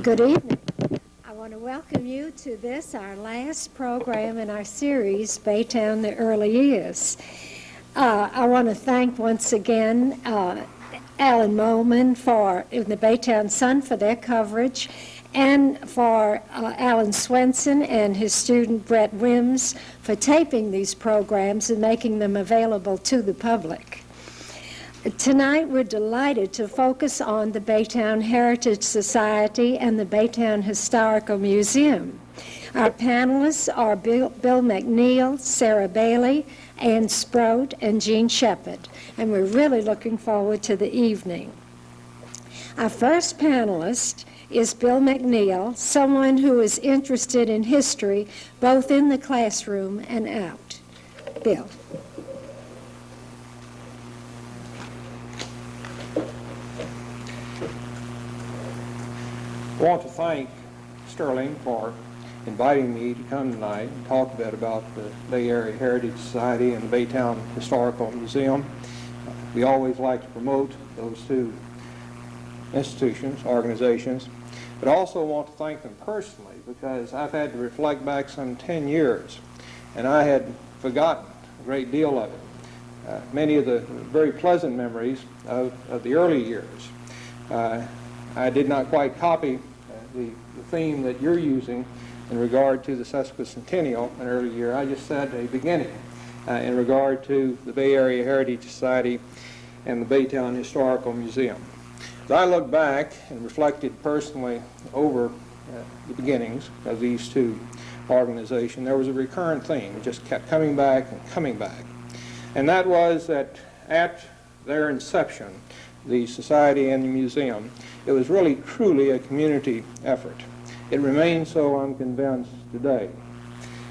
Good evening. I want to welcome you to this, our last program in our series, Baytown the Early Years. I want to thank once again Alan Moman in the Baytown Sun for their coverage, and for Alan Swenson and his student Brett Wims for taping these programs and making them available to the public. Tonight we're delighted to focus on the Baytown Heritage Society and the Baytown Historical Museum. Our panelists are Bill McNeal, Sara Bailey, Ann Sproat, and Jean Shepard, and we're really looking forward to the evening. Our first panelist is Bill McNeal, someone who is interested in history both in the classroom and out. Bill. I want to thank Sterling for inviting me to come tonight and talk a bit about the Bay Area Heritage Society and the Baytown Historical Museum. We always like to promote those two institutions, organizations, but I also want to thank them personally because I've had to reflect back some 10 years and I had forgotten a great deal of it. Many of the very pleasant memories of the early years. I did not quite copy the theme that you're using in regard to the sesquicentennial an early year. I just said a beginning in regard to the Bay Area Heritage Society and the Baytown Historical Museum. As I look back and reflected personally over the beginnings of these two organizations, there was a recurrent theme. It just kept coming back and coming back. And that was that at their inception, the Society and the Museum, it was really truly a community effort. It remains so, I'm convinced, today.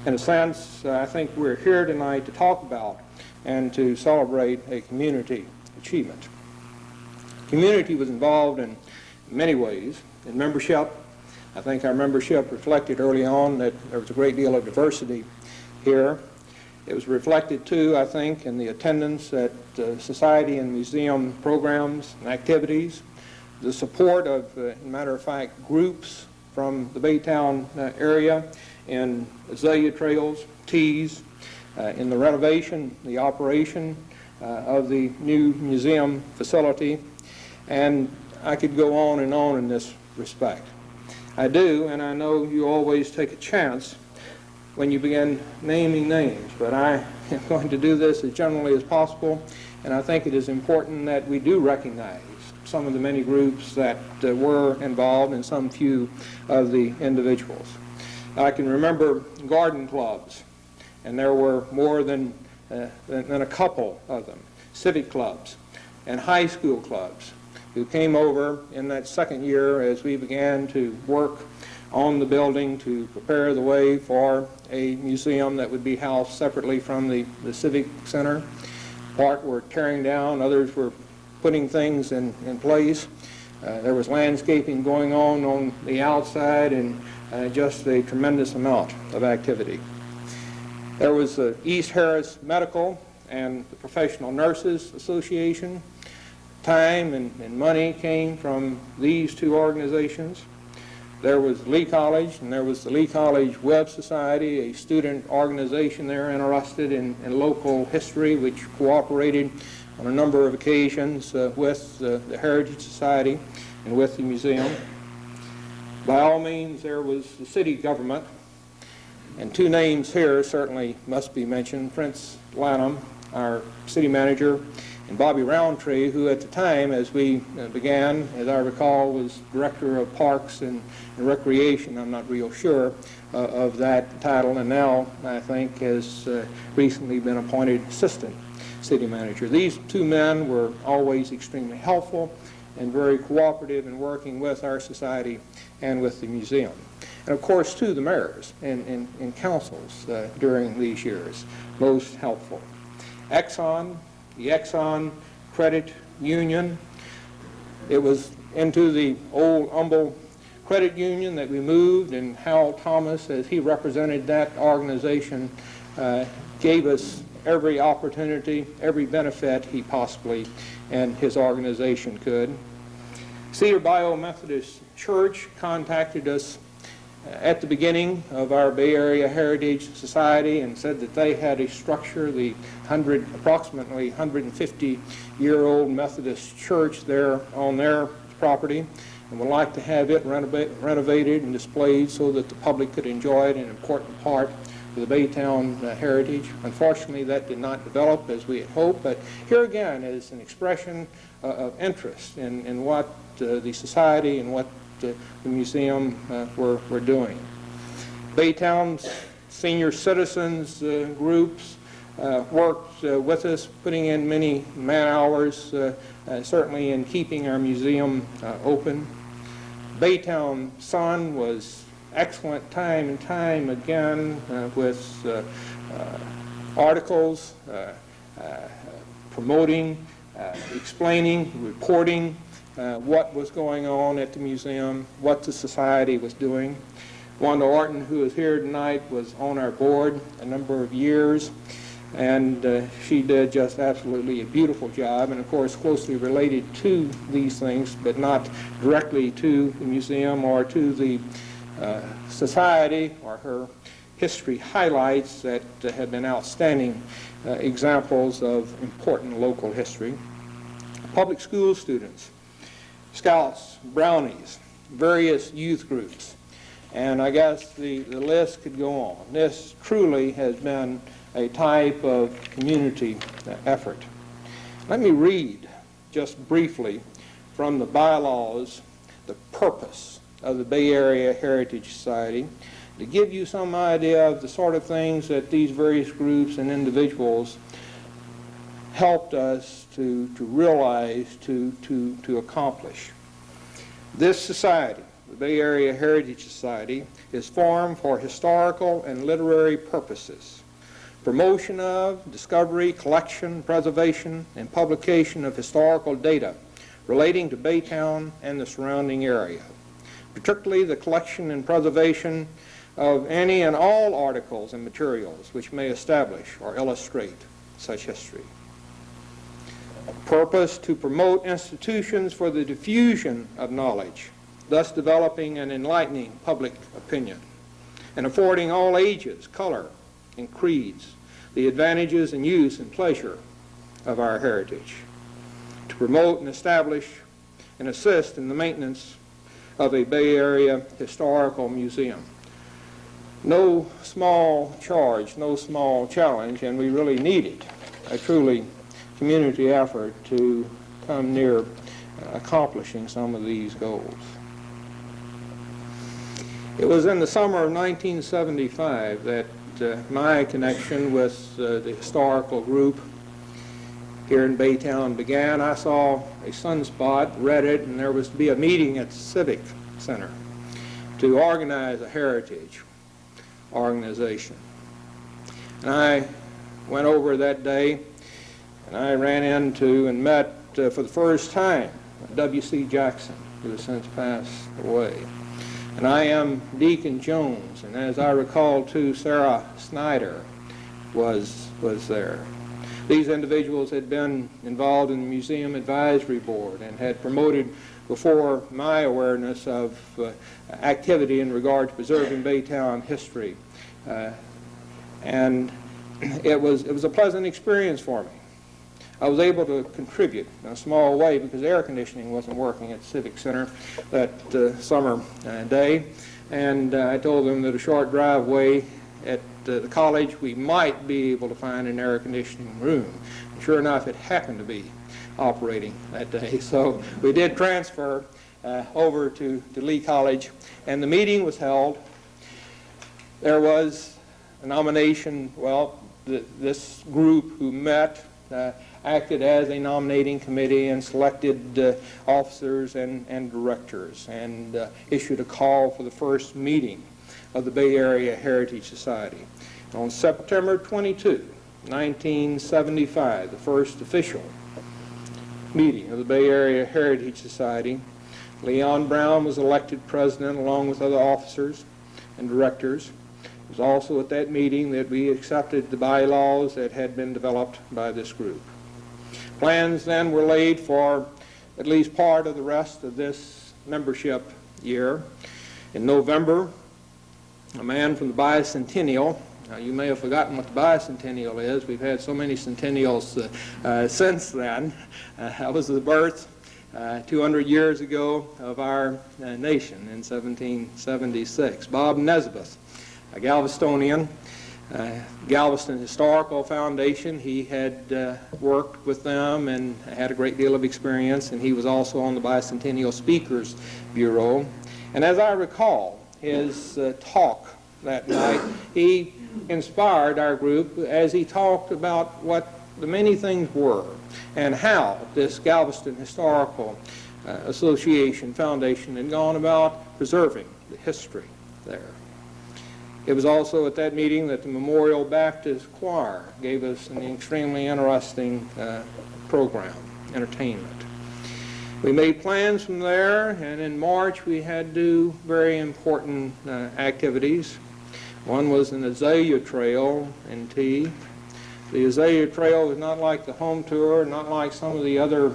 In a sense, I think we're here tonight to talk about and to celebrate a community achievement. Community was involved in many ways. In membership, I think our membership reflected early on that there was a great deal of diversity here. It was reflected too, I think, in the attendance at society and museum programs and activities, the support of, as a matter of fact, groups from the Baytown area in azalea trails, teas, in the renovation, the operation of the new museum facility, and I could go on in this respect. I do, and I know you always take a chance when you begin naming names, but I am going to do this as generally as possible, and I think it is important that we do recognize some of the many groups that were involved and some few of the individuals. I can remember garden clubs, and there were more than a couple of them, civic clubs and high school clubs who came over in that second year as we began to work on the building to prepare the way for a museum that would be housed separately from the Civic Center. Part were tearing down, others were putting things in place. There was landscaping going on the outside and just a tremendous amount of activity. There was the East Harris Medical and the Professional Nurses Association. Time and money came from these two organizations. There was Lee College, and there was the Lee College Web Society, a student organization there interested in local history, which cooperated on a number of occasions with the Heritage Society and with the museum. By all means, there was the city government, and two names here certainly must be mentioned. Prince Lanham, our city manager, and Bobby Roundtree, who at the time, as we began, as I recall, was Director of Parks and Recreation. I'm not real sure of that title, and now I think has recently been appointed Assistant City Manager. These two men were always extremely helpful and very cooperative in working with our society and with the museum. And of course, too, the mayors and councils during these years, most helpful. The Exxon Credit Union, it was into the old Humble Credit Union that we moved, and Hal Thomas, as he represented that organization, gave us every opportunity, every benefit he possibly and his organization could. Cedar Bayou Methodist Church contacted us at the beginning of our Bay Area Heritage Society and said that they had a structure, the approximately 150-year-old Methodist church there on their property, and would like to have it renovated and displayed so that the public could enjoy it, an important part of the Baytown heritage. Unfortunately, that did not develop as we had hoped, but here again is an expression of interest in what the society and what the museum were doing. Baytown's senior citizens groups worked with us, putting in many man-hours, certainly in keeping our museum open. Baytown Sun was excellent time and time again with articles promoting, explaining, reporting what was going on at the museum, what the society was doing. Wanda Orton, who is here tonight, was on our board a number of years, and she did just absolutely a beautiful job, and of course closely related to these things, but not directly to the museum or to the society, or her history highlights that have been outstanding examples of important local history. Public school students, Scouts, Brownies, various youth groups, and I guess the list could go on. This truly has been a type of community effort. Let me read just briefly from the bylaws the purpose of the Bay Area Heritage Society to give you some idea of the sort of things that these various groups and individuals helped us to realize, to accomplish. This society, the Bay Area Heritage Society, is formed for historical and literary purposes, promotion of, discovery, collection, preservation, and publication of historical data relating to Baytown and the surrounding area, particularly the collection and preservation of any and all articles and materials which may establish or illustrate such history. Purpose to promote institutions for the diffusion of knowledge, thus developing and enlightening public opinion, and affording all ages, color, and creeds the advantages and use and pleasure of our heritage. To promote and establish and assist in the maintenance of a Bay Area historical museum. No small charge, no small challenge, and we really needed a truly community effort to come near accomplishing some of these goals. It was in the summer of 1975 that my connection with the historical group here in Baytown began. I saw a sunspot, read it, and there was to be a meeting at the Civic Center to organize a heritage organization. And I went over that day, and I ran into and met for the first time W.C. Jackson, who has since passed away. And I am Deacon Jones, and as I recall too, Sara Snyder was there. These individuals had been involved in the Museum Advisory Board and had promoted before my awareness of activity in regard to preserving Baytown history. And it was a pleasant experience for me. I was able to contribute in a small way because air conditioning wasn't working at the Civic Center that summer day, and I told them that a short drive away at the college we might be able to find an air conditioning room. And sure enough, it happened to be operating that day, so we did transfer over to Lee College, and the meeting was held. There was a nomination. Well, this group who met acted as a nominating committee and selected officers and directors, and issued a call for the first meeting of the Bay Area Heritage Society. On September 22, 1975, the first official meeting of the Bay Area Heritage Society, Leon Brown was elected president along with other officers and directors. It was also at that meeting that we accepted the bylaws that had been developed by this group. Plans then were laid for at least part of the rest of this membership year. In November, a man from the bicentennial, now you may have forgotten what the bicentennial is. We've had so many centennials since then. That was the birth 200 years ago of our nation in 1776. Bob Nesbitt, a Galvestonian, Galveston Historical Foundation. He had worked with them and had a great deal of experience, and he was also on the Bicentennial Speakers Bureau. And as I recall his talk that night, he inspired our group as he talked about what the many things were and how this Galveston Historical Association Foundation had gone about preserving the history there. It was also at that meeting that the Memorial Baptist Choir gave us an extremely interesting program, entertainment. We made plans from there, and in March we had to do very important activities. One was an Azalea Trail in T. The Azalea Trail was not like the home tour, not like some of the other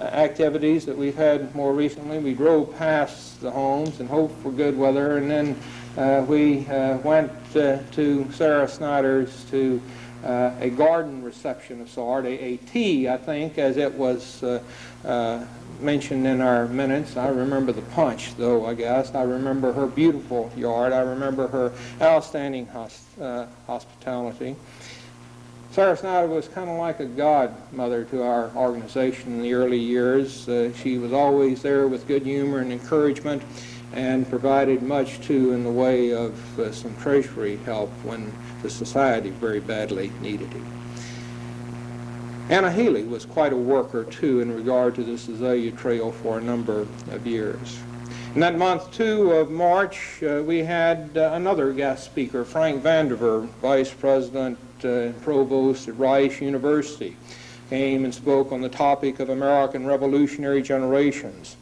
activities that we've had more recently. We drove past the homes and hoped for good weather, and then we went to Sara Snyder's to a garden reception of sort, a tea, I think, as it was mentioned in our minutes. I remember the punch, though, I guess. I remember her beautiful yard. I remember her outstanding hospitality. Sara Snyder was kind of like a godmother to our organization in the early years. She was always there with good humor and encouragement, and provided much, too, in the way of some treasury help when the society very badly needed it. Anna Healy was quite a worker, too, in regard to this Azalea Trail for a number of years. In that month, too, of March, we had another guest speaker, Frank Vandiver, Vice President and Provost at Rice University, came and spoke on the topic of American Revolutionary Generations.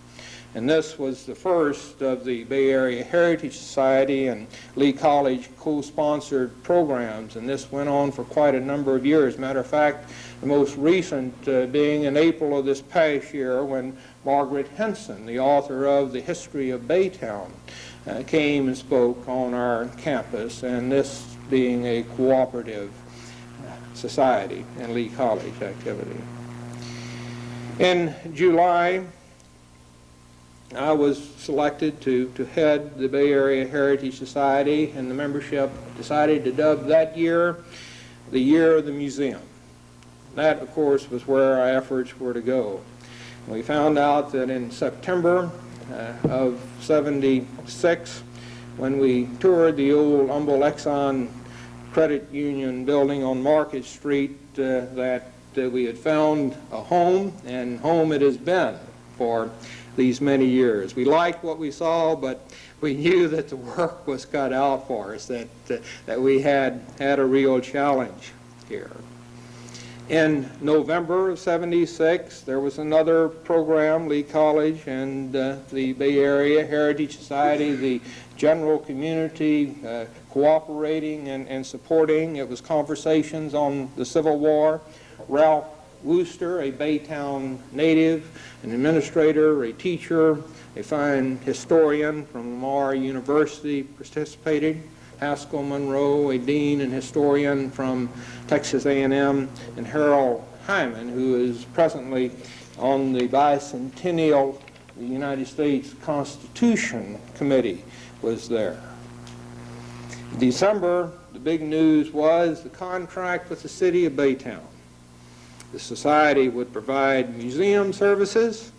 And this was the first of the Bay Area Heritage Society and Lee College co-sponsored programs, and this went on for quite a number of years. Matter of fact, the most recent being in April of this past year, when Margaret Henson, the author of The History of Baytown, came and spoke on our campus, and this being a cooperative society and Lee College activity. In July, I was selected to head the Bay Area Heritage Society, and the membership decided to dub that year the Year of the Museum. That, of course, was where our efforts were to go. We found out that in September of '76, when we toured the old Humboldt Exxon Credit Union building on Market Street, that we had found a home, and home it has been for these many years. We liked what we saw, but we knew that the work was cut out for us, that we had a real challenge here. In November of '76, there was another program, Lee College and the Bay Area Heritage Society, the general community cooperating and supporting. It was conversations on the Civil War. Ralph Wooster, a Baytown native, an administrator, a teacher, a fine historian from Lamar University participated. Haskell Monroe, a dean and historian from Texas A&M, and Harold Hyman, who is presently on the Bicentennial United States Constitution Committee, was there. In December, the big news was the contract with the city of Baytown. The society would provide museum services.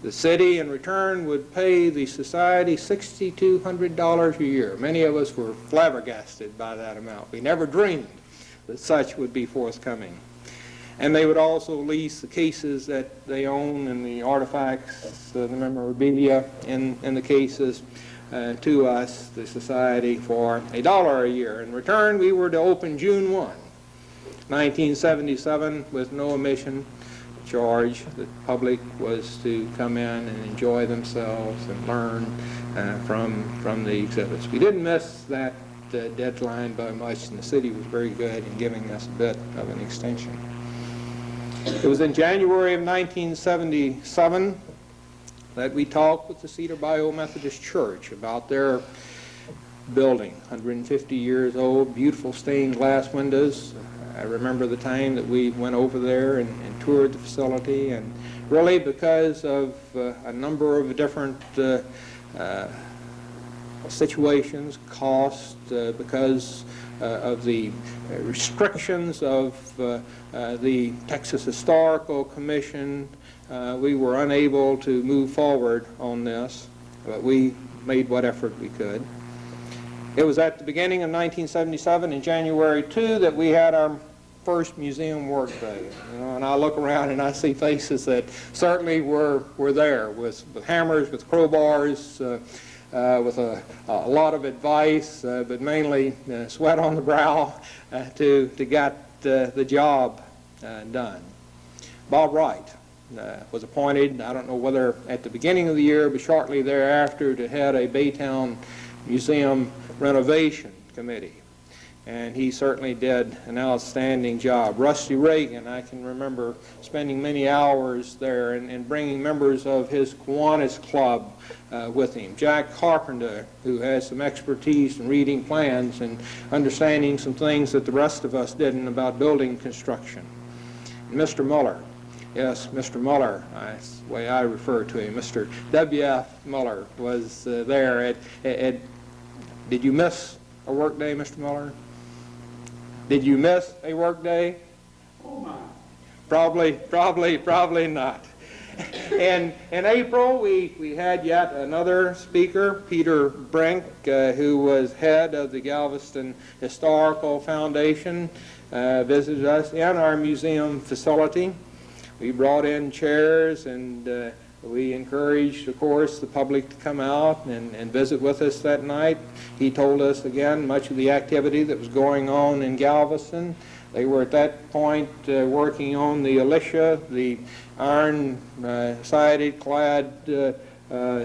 The city, in return, would pay the society $6,200 a year. Many of us were flabbergasted by that amount. We never dreamed that such would be forthcoming. And they would also lease the cases that they own and the artifacts, the memorabilia in the cases to us, the society, for $1 a year. In return, we were to open June 1, 1977, with no admission charge. The public was to come in and enjoy themselves and learn from the exhibits. We didn't miss that deadline by much, and the city was very good in giving us a bit of an extension. It was in January of 1977 that we talked with the Cedar Bayou Methodist Church about their building, 150 years old, beautiful stained glass windows. I remember the time that we went over there and toured the facility, and really because of a number of different situations, cost, because of the restrictions of the Texas Historical Commission, we were unable to move forward on this, but we made what effort we could. It was at the beginning of 1977, in January 2, that we had our first museum work day. You know, and I look around and I see faces that certainly were there with hammers, with crowbars, with a lot of advice, but mainly sweat on the brow to get the job done. Bob Wright was appointed, I don't know whether at the beginning of the year, but shortly thereafter, to head a Baytown Museum renovation committee. And he certainly did an outstanding job. Rusty Reagan, I can remember spending many hours there and bringing members of his Kiwanis Club with him. Jack Carpenter, who has some expertise in reading plans and understanding some things that the rest of us didn't about building construction. And Mr. Muller, yes, Mr. Muller, that's the way I refer to him. Mr. W.F. Muller was there. Did you miss a work day, Mr. Muller? Did you miss a work day? Oh my. Probably not. And in April, we had yet another speaker, Peter Brink, who was head of the Galveston Historical Foundation, visited us in our museum facility. We brought in chairs, and we encouraged, of course, the public to come out and visit with us that night. He told us, again, much of the activity that was going on in Galveston. They were at that point working on the Alicia, the iron-sided clad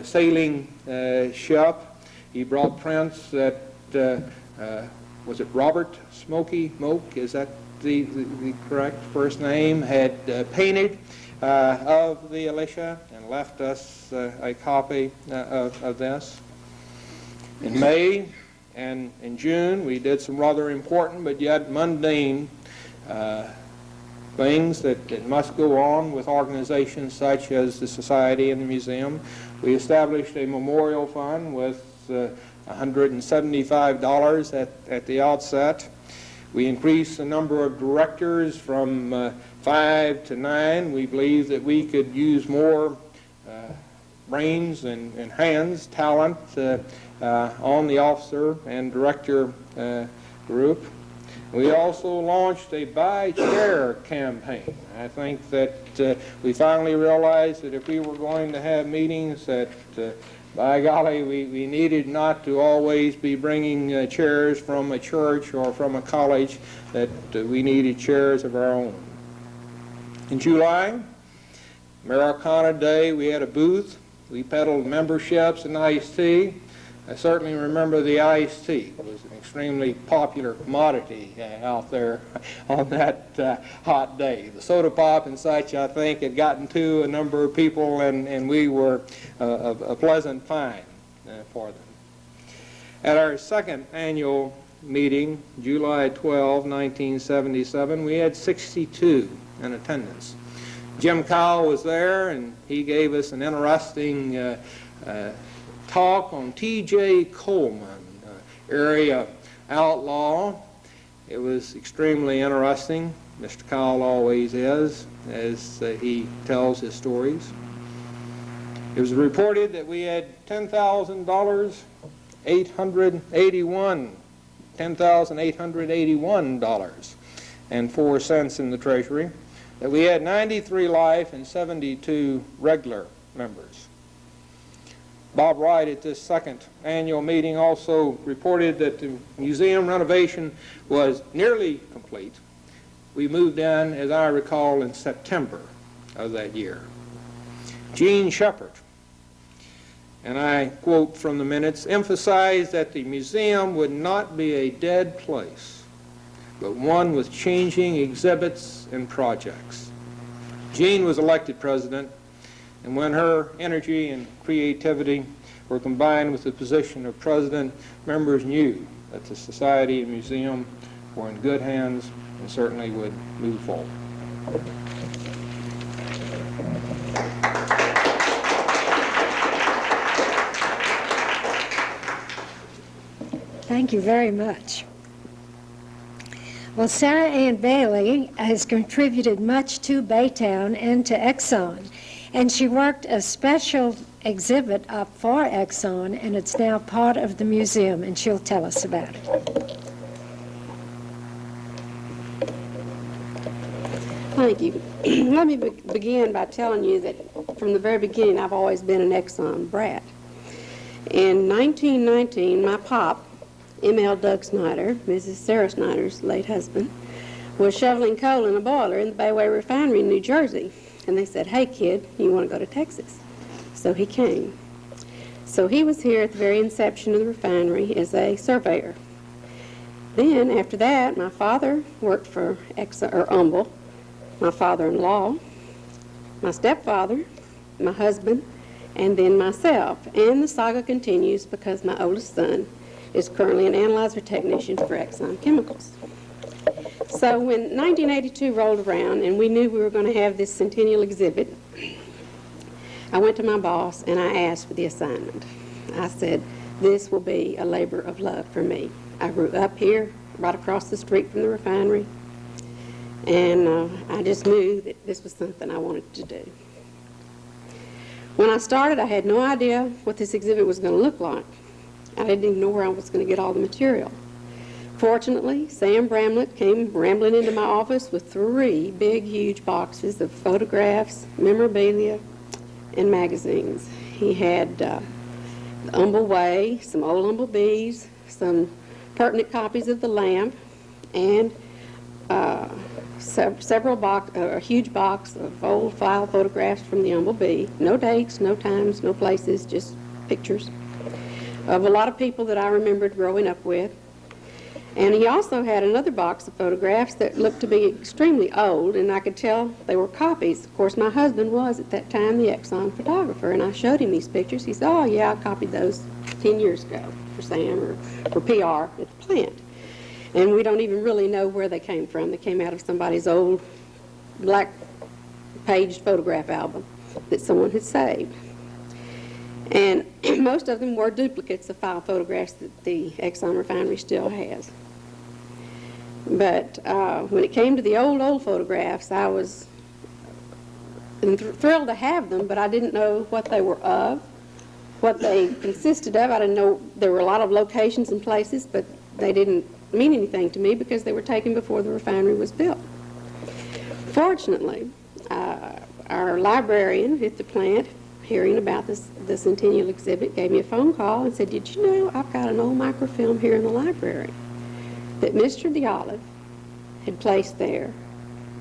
sailing ship. He brought prints that, was it Robert Smoky Moke, is that the correct first name, had painted of the Alicia and left us a copy of this. In May and in June, we did some rather important but yet mundane things that must go on with organizations such as the Society and the Museum. We established a memorial fund with $175 at the outset. We increased the number of directors from 5 to 9. We believe that we could use more brains and hands, talent on the officer and director group. We also launched a buy chair campaign. I think that we finally realized that if we were going to have meetings that by golly, we needed not to always be bringing chairs from a church or from a college, that we needed chairs of our own. In July, Americana Day, we had a booth. We peddled memberships and iced tea. I certainly remember the iced tea. It was an extremely popular commodity out there on that hot day. The soda pop and such, I think, had gotten to a number of people, and we were a pleasant find for them. At our second annual meeting, July 12, 1977, we had 62 in attendance. Jim Cowell was there, and he gave us an interesting talk on T.J. Coleman, area outlaw. It was extremely interesting. Mr. Cowell always is, as he tells his stories. It was reported that we had $10,881 in the Treasury, that we had 93 life and 72 regular members. Bob Wright at this second annual meeting also reported that the museum renovation was nearly complete. We moved in, as I recall, in September of that year. Gene Shepard, and I quote from the minutes, emphasized that the museum would not be a dead place, but one with changing exhibits and projects. Jean was elected president, and when her energy and creativity were combined with the position of president, members knew that the society and museum were in good hands and certainly would move forward. Thank you very much. Well, Sara Ann Bailey has contributed much to Baytown and to Exxon, and she worked a special exhibit up for Exxon, and it's now part of the museum, and she'll tell us about it. Thank you. Let me begin by telling you that from the very beginning I've always been an Exxon brat. In 1919, my pop, M.L. Doug Snyder, Mrs. Sara Snyder's late husband, was shoveling coal in a boiler in the Baytown Refinery in New Jersey. And they said, "Hey kid, you want to go to Texas?" So he came. So he was here at the very inception of the refinery as a surveyor. Then after that, my father worked for Humble, my father-in-law, my stepfather, my husband, and then myself. And the saga continues because my oldest son is currently an analyzer technician for Exxon Chemicals. So when 1982 rolled around and we knew we were going to have this centennial exhibit, I went to my boss and I asked for the assignment. I said, "This will be a labor of love for me. I grew up here, right across the street from the refinery, and I just knew that this was something I wanted to do." When I started, I had no idea what this exhibit was going to look like. I didn't even know where I was going to get all the material. Fortunately, Sam Bramlett came rambling into my office with 3 big, huge boxes of photographs, memorabilia, and magazines. He had the Humble Way, some old Humble Bees, some pertinent copies of The Lamp, and a huge box of old file photographs from the Humble Bee. No dates, no times, no places, just pictures of a lot of people that I remembered growing up with. And he also had another box of photographs that looked to be extremely old, and I could tell they were copies. Of course, my husband was at that time the Exxon photographer, and I showed him these pictures. He said, "Oh yeah, I copied those 10 years ago for Sam or for PR at the plant." And we don't even really know where they came from. They came out of somebody's old black paged photograph album that someone had saved. And most of them were duplicates of file photographs that the Exxon refinery still has. But when it came to the old photographs, I was thrilled to have them, but I didn't know what they were of, what they consisted of. I didn't know. There were a lot of locations and places, but they didn't mean anything to me because they were taken before the refinery was built. Fortunately, our librarian at the plant, hearing about the centennial exhibit, gave me a phone call and said, "Did you know I've got an old microfilm here in the library that Mr. D'Olive had placed there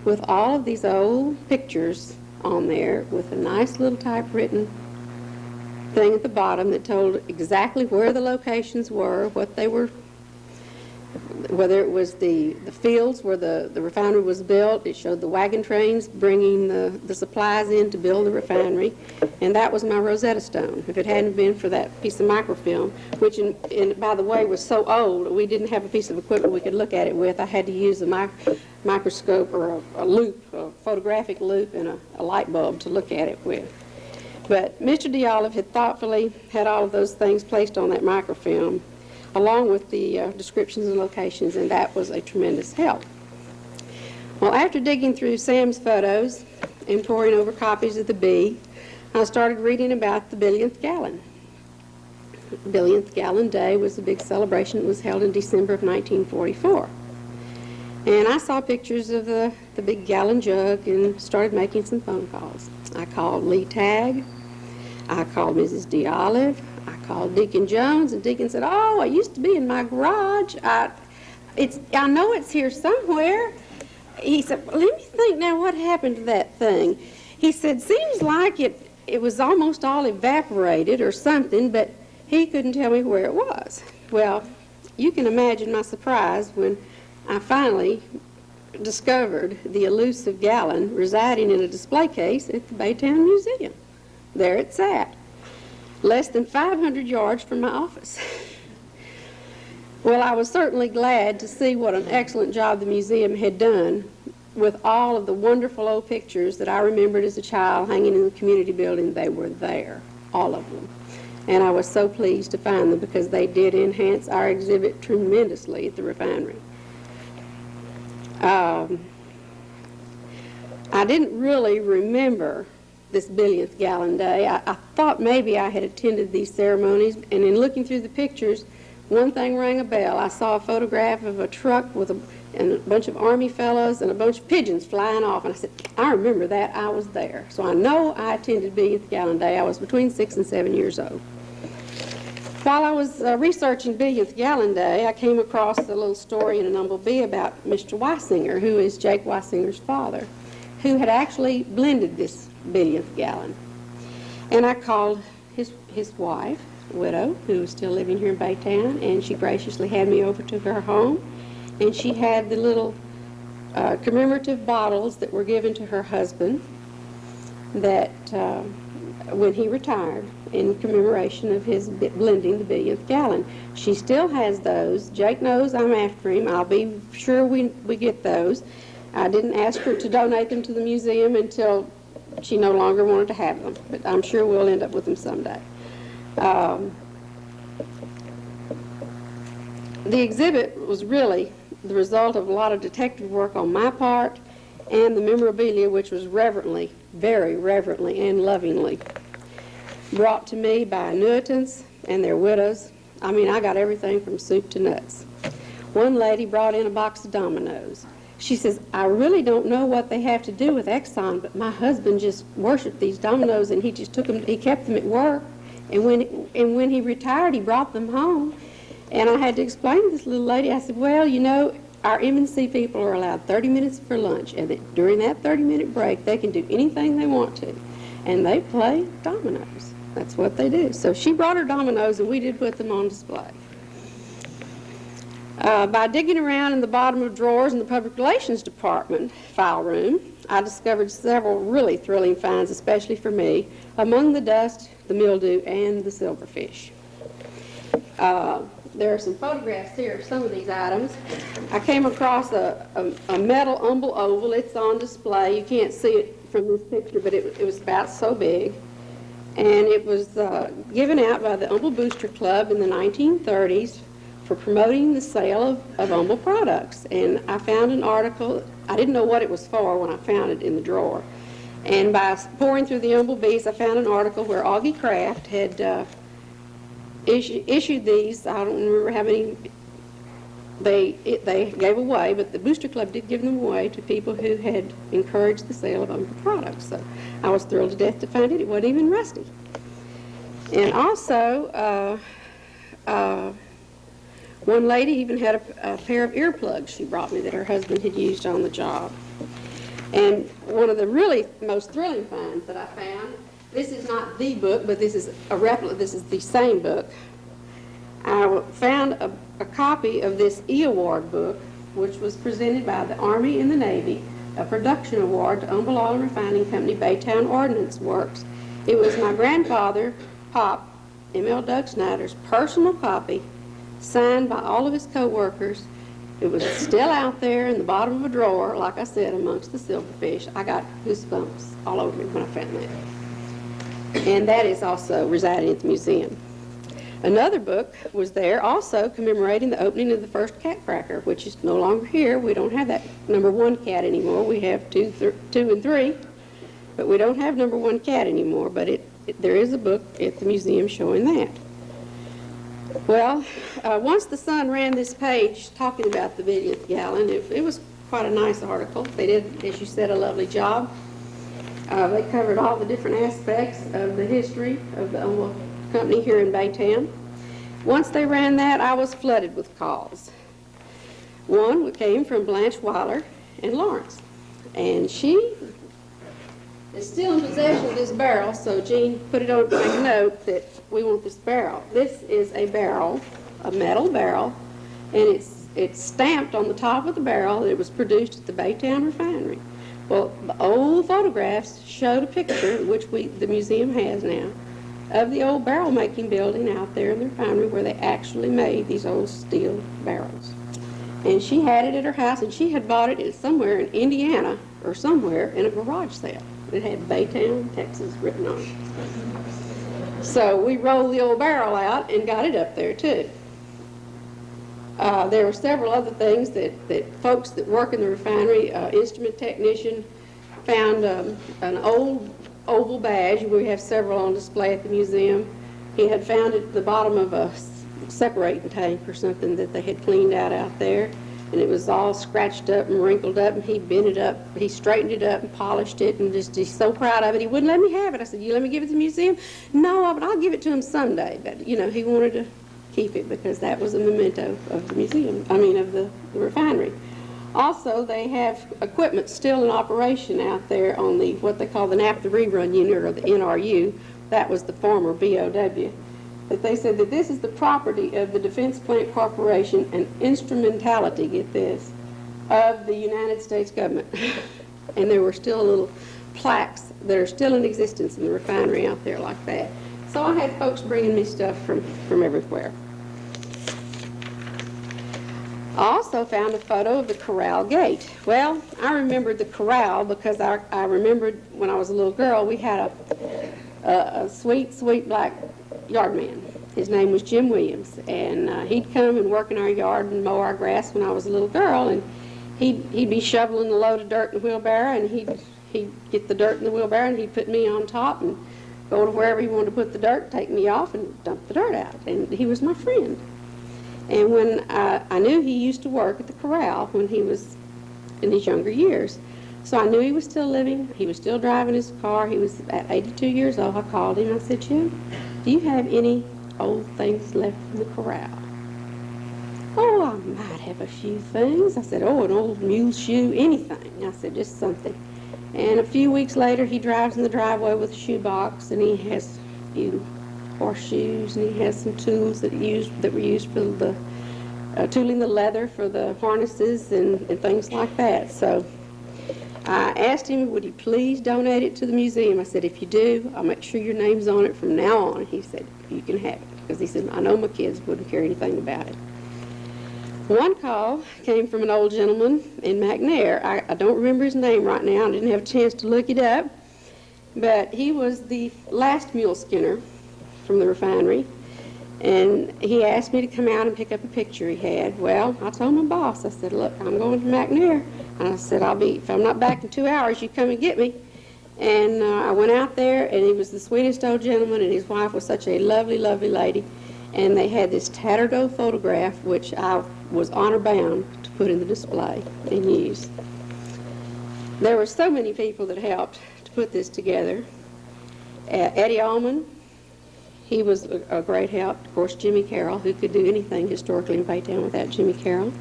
with all of these old pictures on there with a nice little typewritten thing at the bottom that told exactly where the locations were, what they were, whether it was the fields where the refinery was built. It showed the wagon trains bringing the supplies in to build the refinery, and that was my Rosetta Stone. If it hadn't been for that piece of microfilm, which, by the way, was so old, we didn't have a piece of equipment we could look at it with. I had to use a microscope or a loupe, a photographic loupe, and a light bulb to look at it with. But Mr. D'Olive had thoughtfully had all of those things placed on that microfilm, along with the descriptions and locations, and that was a tremendous help. Well, after digging through Sam's photos and poring over copies of the Bee, I started reading about the billionth gallon. The billionth gallon day was a big celebration. It was held in December of 1944. And I saw pictures of the big Gallon Jug and started making some phone calls. I called Lee Tagg. I called Mrs. D'Olive. I called Deacon Jones, and Deacon said, "Oh, it used to be in my garage. I know it's here somewhere." He said, "Well, let me think now what happened to that thing." He said, "Seems like it was almost all evaporated or something," but he couldn't tell me where it was. Well, you can imagine my surprise when I finally discovered the elusive gallon residing in a display case at the Baytown Museum. There it sat, less than 500 yards from my office. Well, I was certainly glad to see what an excellent job the museum had done with all of the wonderful old pictures that I remembered as a child hanging in the community building. They were there, all of them. And I was so pleased to find them because they did enhance our exhibit tremendously at the refinery. I didn't really remember this billionth gallon day. I thought maybe I had attended these ceremonies, and in looking through the pictures, one thing rang a bell. I saw a photograph of a truck with and a bunch of Army fellows and a bunch of pigeons flying off, and I said, I remember that. I was there. So I know I attended billionth gallon day. I was between 6 and 7 years old. While I was researching billionth gallon day, I came across a little story in an Humble Bee about Mr. Weisinger, who is Jake Weisinger's father, who had actually blended this billionth gallon. And I called his wife, widow, who was still living here in Baytown, and she graciously had me over to her home, and she had the little commemorative bottles that were given to her husband that when he retired in commemoration of his blending the billionth gallon. She still has those. Jake knows I'm after him. I'll be sure we get those. I didn't ask her to donate them to the museum until she no longer wanted to have them, but I'm sure we'll end up with them someday. The exhibit was really the result of a lot of detective work on my part and the memorabilia, which was reverently, very reverently and lovingly brought to me by annuitants and their widows. I mean, I got everything from soup to nuts. One lady brought in a box of Dominoes. She says, I really don't know what they have to do with Exxon, but my husband just worshipped these Dominoes, and he just took them, he kept them at work, and when he retired, he brought them home. And I had to explain to this little lady, I said, well, you know, our M&C people are allowed 30 minutes for lunch, and that during that 30-minute break, they can do anything they want to, and they play dominoes. That's what they do. So she brought her dominoes, and we did put them on display. By digging around in the bottom of drawers in the Public Relations Department file room, I discovered several really thrilling finds, especially for me, among the dust, the mildew, and the silverfish. There are some photographs here of some of these items. I came across a metal Humble oval. It's on display. You can't see it from this picture, but it was about so big. And it was given out by the Humble Booster Club in the 1930s for promoting the sale of Humble products. And I found an article. I didn't know what it was for when I found it in the drawer. And by pouring through the Humble Bees, I found an article where Augie Kraft had issued these. I don't remember how many they gave away, but the Booster Club did give them away to people who had encouraged the sale of Humble products. So I was thrilled to death to find it. It wasn't even rusty. And also, one lady even had a pair of earplugs she brought me that her husband had used on the job. And one of the really most thrilling finds that I found, this is not the book, but this is a replica. This is the same book. I found a copy of this E-Award book, which was presented by the Army and the Navy, a production award to Humble Oil and Refining Company Baytown Ordnance Works. It was my grandfather, Pop, M.L. Doug Snyder's personal copy, signed by all of his co-workers. It was still out there in the bottom of a drawer, like I said, amongst the silverfish. I got goosebumps all over me when I found that. And that is also residing at the museum. Another book was there also commemorating the opening of the first cat cracker, which is no longer here. We don't have that number 1 cat anymore. We have 2 and 3, but we don't have number 1 cat anymore. But there is a book at the museum showing that. Well, once the Sun ran this page talking about the billionth gallon, it was quite a nice article. They did, as you said, a lovely job. They covered all the different aspects of the history of the Humble Company here in Baytown. Once they ran that, I was flooded with calls. One came from Blanche Weiler in Lawrence, and she is still in possession of this barrel, so Jean put it on a note that we want this barrel. This is a barrel, a metal barrel, and it's it's stamped on the top of the barrel that it was produced at the Baytown Refinery. Well, the old photographs showed a picture, which the museum has now, of the old barrel making building out there in the refinery where they actually made these old steel barrels. And she had it at her house, and she had bought it somewhere in Indiana or somewhere in a garage sale. It had Baytown, Texas written on it. So we rolled the old barrel out and got it up there too. There were several other things that folks that work in the refinery, instrument technician, found an old oval badge. We have several on display at the museum. He had found it at the bottom of a separating tank or something that they had cleaned out there, and it was all scratched up and wrinkled up, and he bent it up, he straightened it up and polished it, and just he's so proud of it. He wouldn't let me have it. I said, you let me give it to the museum? No, but I'll give it to him someday. But, you know, he wanted to keep it because that was a memento of the museum, of the refinery. Also, they have equipment still in operation out there on the, what they call the naphtha rerun unit, or the NRU. That was the former BOW. But they said that this is the property of the Defense Plant Corporation and instrumentality, get this, of the United States government. And there were still little plaques that are still in existence in the refinery out there like that. So I had folks bringing me stuff from everywhere. I also found a photo of the Corral gate. Well, I remembered the Corral because I remembered when I was a little girl, we had a sweet, sweet black yard man. His name was Jim Williams, and he'd come and work in our yard and mow our grass when I was a little girl, and he'd be shoveling the load of dirt in the wheelbarrow, and he'd get the dirt in the wheelbarrow, and he'd put me on top and go to wherever he wanted to put the dirt, take me off, and dump the dirt out. And he was my friend. And when I knew he used to work at the Corral when he was in his younger years. So I knew he was still living. He was still driving his car. He was at 82 years old. I called him. I said, Jim, do you have any old things left from the Corral? Oh, I might have a few things. I said, oh, an old mule shoe, anything. I said, just something. And a few weeks later, he drives in the driveway with a shoebox, and he has a few horseshoes, and he has some tools that were used for the tooling the leather for the harnesses and things like that. So I asked him, would he please donate it to the museum? I said, if you do, I'll make sure your name's on it from now on. He said, you can have it. Because he said, I know my kids wouldn't care anything about it. One call came from an old gentleman in McNeill. I don't remember his name right now. I didn't have a chance to look it up. But he was the Last Muleskinner from the refinery. And he asked me to come out and pick up a picture he had. Well, I told my boss, I said, look, I'm going to McNeill. And I said, if I'm not back in 2 hours, you come and get me. And I went out there, and he was the sweetest old gentleman, and his wife was such a lovely, lovely lady. And they had this tattered old photograph, which I was honor bound to put in the display and use. There were so many people that helped to put this together. Eddie Allman, he was a great help. Of course, Jimmy Carroll, who could do anything historically in Baytown without Jimmy Carroll.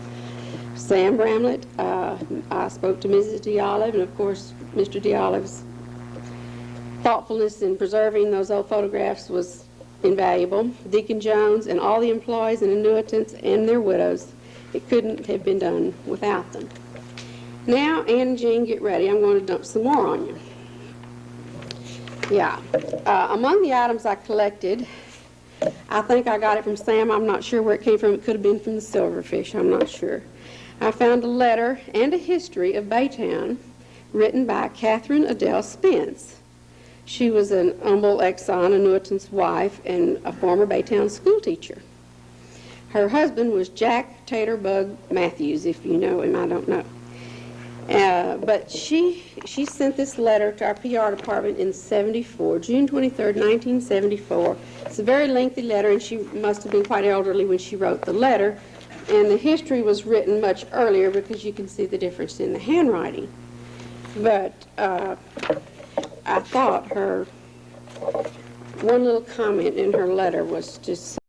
Sam Bramlett, I spoke to Mrs. DeOlive, and of course, Mr. DeOlive's thoughtfulness in preserving those old photographs was invaluable. Deacon Jones and all the employees and annuitants and their widows, it couldn't have been done without them. Now, Ann and Jean, get ready. I'm going to dump some more on you. Yeah. Among the items I collected, I think I got it from Sam. I'm not sure where it came from. It could have been from the Silverfish. I'm not sure. I found a letter and a history of Baytown written by Katherine Adele Spence. She was an humble Exxon annuitant's wife and a former Baytown school teacher. Her husband was Jack Taterbug Matthews, if you know him. I don't know. But she sent this letter to our PR department in '74, June 23rd, 1974. It's a very lengthy letter, and she must have been quite elderly when she wrote the letter. And the history was written much earlier because you can see the difference in the handwriting. But I thought her one little comment in her letter was just